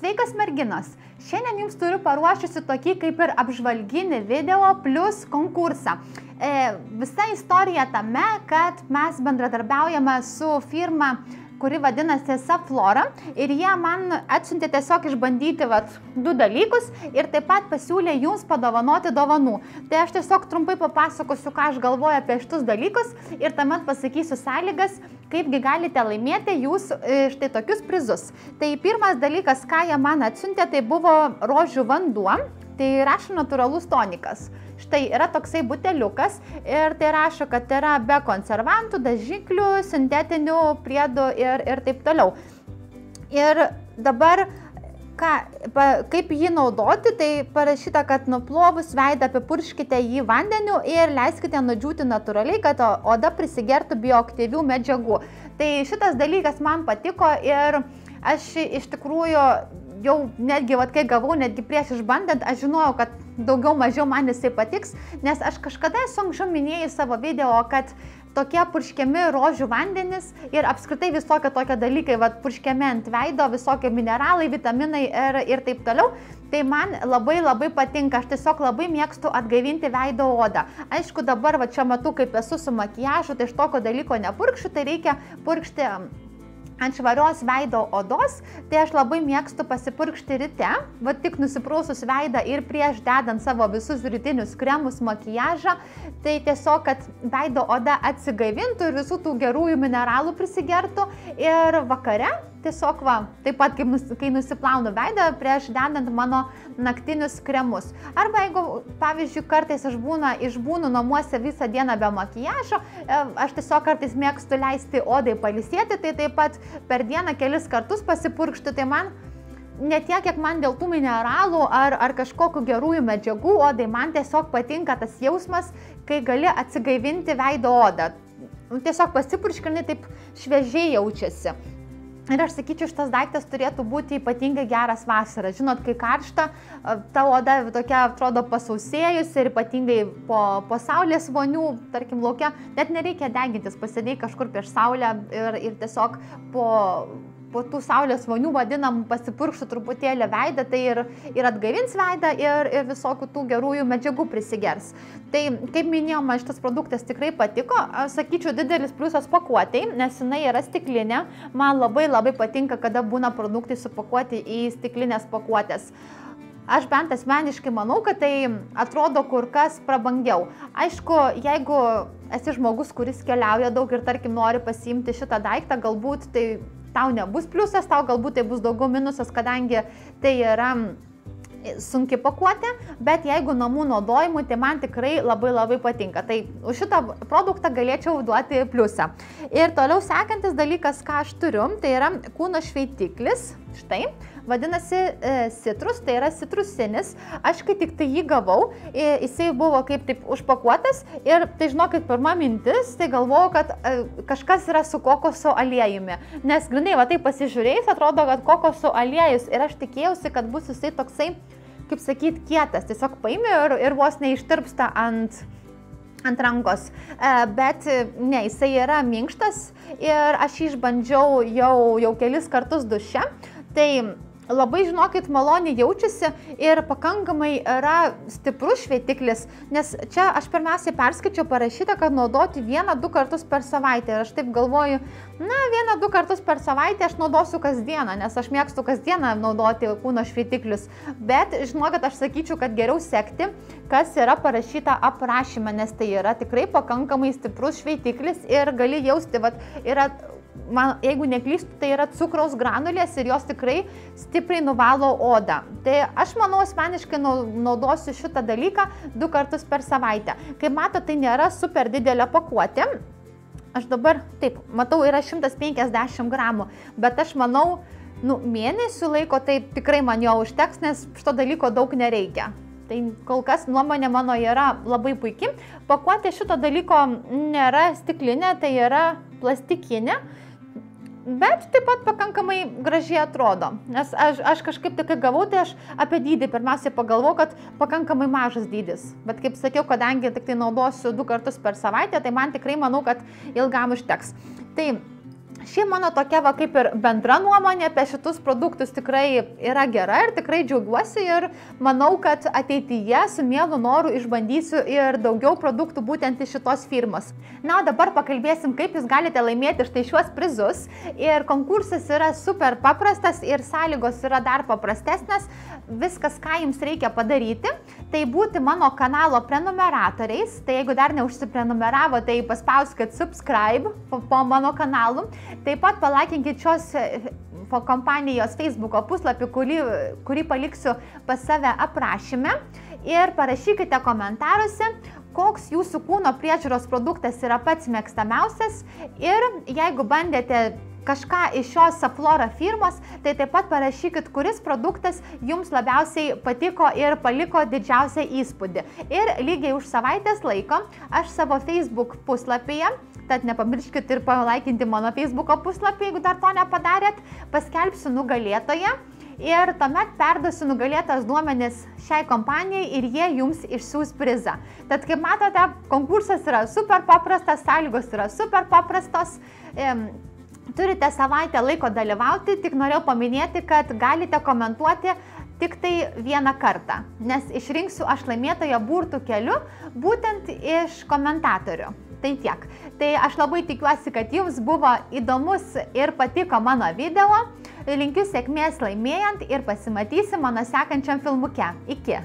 Sveikas merginos! Šiandien jums turiu paruošusi tokį kaip ir apžvalginį video plus konkursą. Visa istorija tame, kad mes bendradarbiaujame su firma, kuri vadinasi Saflora, ir jie man atsiuntė tiesiog išbandyti du dalykus ir taip pat pasiūlė jums padovanoti dovanų. Tai aš tiesiog trumpai papasakosiu, ką aš galvoju apie šitus dalykus ir tuomet pasakysiu sąlygas, kaipgi galite laimėti jūs štai tokius prizus. Tai pirmas dalykas, ką jie man atsiuntė, tai buvo rožių vanduo, tai rašo natūralus tonikas. Štai yra toksai buteliukas ir tai rašo, kad yra be konservantų, dažiklių, sintetinių priedų ir taip toliau. Ir dabar, kaip jį naudoti, tai parašyta, kad nuplovus veidą apipurškite jį vandeniu ir leiskite nudžiūti natūraliai, kad oda prisigertų bioaktyvių medžiagų. Tai šitas dalykas man patiko ir aš iš tikrųjų jau netgi, kai gavau, netgi prieš išbandant, aš žinojau, kad daugiau mažiau man jisai patiks, nes aš kažkada esu anksčiau minėjau savo video, kad tokie purškiami rožių vandenis ir apskritai visokie tokie dalykai, purškiami ant veido, visokie mineralai, vitaminai ir taip toliau. Tai man labai patinka, aš tiesiog labai mėgstu atgaivinti veido odą. Aišku, dabar čia matau, kaip esu su makiažu, tai iš tokio dalyko nepurkšiu, tai reikia purkšti ant švarios veido odos, tai aš labai mėgstu pasipurkšti ryte, tik nusiprausus veidą ir prieš dedant savo visus rytinius kremus, makiažą, tai tiesiog, kad veido oda atsigaivintų ir visų tų gerųjų mineralų prisigertų ir vakare tiesiog taip pat, kai nusiplaunu veidą prieš dedant mano naktinius kremus. Arba jeigu, pavyzdžiui, kartais aš išbūnu namuose visą dieną be makiažo, aš tiesiog kartais mėgstu leisti odai pailsėti, tai taip pat per dieną kelis kartus pasipurkšti, tai man ne tiek, kiek man dėl tų mineralų ar kažkokių gerųjų medžiagų odai, man tiesiog patinka tas jausmas, kai gali atsigaivinti veido odą. Tiesiog pasipurškinai taip šviežiai jaučiasi. Ir aš sakyčiau, šitas daiktas turėtų būti ypatingai geras vasarą. Žinot, kai karšta, ta oda tokia atrodo pasausėjusi ir ypatingai po saulės vonių, tarkim, lauke, net nereikia degintis, pasėdėjai kažkur prieš saulę ir tiesiog po tų saulės vonių vadinam pasipurkštų truputėlį veidą, tai ir atgaivins veidą ir visokių tų gerųjų medžiagų prisigers. Tai, kaip minėjau, man šitas produktas tikrai patiko. Sakyčiau, didelis pliusas pakuotei, nes jinai yra stiklinė. Man labai patinka, kada būna produktai supakuoti į stiklinės pakuotės. Aš bent asmeniškai manau, kad tai atrodo kur kas prabangiau. Aišku, jeigu esi žmogus, kuris keliauja daug ir, tarkim, nori pasiimti šitą daiktą, galbūt tai tau nebus pliusas, tau galbūt tai bus daugiau minusas, kadangi tai yra sunki pakuotė, bet jeigu namų naudojimui, tai man tikrai labai patinka. Tai už šitą produktą galėčiau duoti pliusą. Ir toliau sekantis dalykas, ką aš turiu, tai yra kūno šveitiklis. Štai, vadinasi citrus, tai yra citrusinis. Aš kai tik tai jį gavau, jisai buvo kaip taip užpakuotas ir tai žinokit, pirma mintis, tai galvojau, kad kažkas yra su kokoso aliejumi. Nes grinai, taip pasižiūrėjus, atrodo, kad kokoso aliejus ir aš tikėjausi, kad bus jisai toksai, kaip sakyt, kietas. Tiesiog paimi ir vos neištirpsta ant rankos, bet ne, jisai yra minkštas ir aš jį išbandžiau jau kelis kartus duše, tai labai, žinokit, maloniai jaučiasi ir pakankamai yra stiprus šveitiklis, nes čia aš pirmiausiai perskaičiau parašyta, kad naudoti 1-2 kartus per savaitę. Ir aš taip galvoju, 1-2 kartus per savaitę aš naudosiu kasdieną, nes aš mėgstu kasdieną naudoti kūno šveitiklius. Bet, žinokit, aš sakyčiau, kad geriau sekti, kas yra parašyta aprašyme, nes tai yra tikrai pakankamai stiprus šveitiklis ir gali jausti, jeigu neklystu, tai yra cukraus granulės ir jos tikrai stipriai nuvalo odą. Tai aš manau, asmeniškai naudosiu šitą dalyką 2 kartus per savaitę. Kaip mato, tai nėra super didelė pakuotė. Aš dabar, taip, matau, yra 150 gramų, bet aš manau, mėnesių laiko tai tikrai man jo užteks, nes šito dalyko daug nereikia. Tai kol kas nuomonė mano yra labai puikiai. Pakuotė šito dalyko nėra stiklinė, tai yra plastikinė. Bet taip pat pakankamai gražiai atrodo, nes aš kažkaip tik gavau, tai aš apie dydį pirmiausiai pagalvojau, kad pakankamai mažas dydis. Bet kaip sakiau, kadangi tik tai naudosiu 2 kartus per savaitę, tai man tikrai manau, kad ilgam užteks. Tai ši mano tokia va kaip ir bendra nuomonė apie šitus produktus tikrai yra gera ir tikrai džiaugiuosi ir manau, kad ateityje su mielu noru išbandysiu ir daugiau produktų būtent iš šitos firmos. Na, o dabar pakalbėsim, kaip jūs galite laimėti štai šiuos prizus. Ir konkursas yra super paprastas ir sąlygos yra dar paprastesnės. Viskas, ką jums reikia padaryti, tai būti mano kanalo prenumeratoriais. Tai jeigu dar neužsiprenumeravo, tai paspauskit subscribe po mano kanalu. Taip pat palaikinkit šios kompanijos Facebook'o puslapį, kurį paliksiu pas save aprašyme. Ir parašykite komentaruose, koks jūsų kūno priežiūros produktas yra pats mėgstamiausias. Ir jeigu bandėte kažką iš šios Saflora firmos, tai taip pat parašykit, kuris produktas jums labiausiai patiko ir paliko didžiausią įspūdį. Ir lygiai už savaitės laiko aš savo Facebook puslapyje, tad nepamirškit ir palaikinti mano Facebook'o puslapį, jeigu dar to nepadarėt, paskelbsiu nugalėtoją ir tuomet perduosiu nugalėtos duomenis šiai kompanijai ir jie jums išsiųs prizą. Tad kaip matote, konkursas yra super paprastas, sąlygos yra super paprastos. Turite savaitę laiko dalyvauti, tik norėjau paminėti, kad galite komentuoti tik tai vieną kartą, nes išrinksiu aš laimėtoją burtų keliu būtent iš komentatorių. Tai tiek. Tai aš labai tikiuosi, kad jums buvo įdomus ir patiko mano video. Linkiu sėkmės laimėjant ir pasimatysim mano sekančiam filmuke. Iki.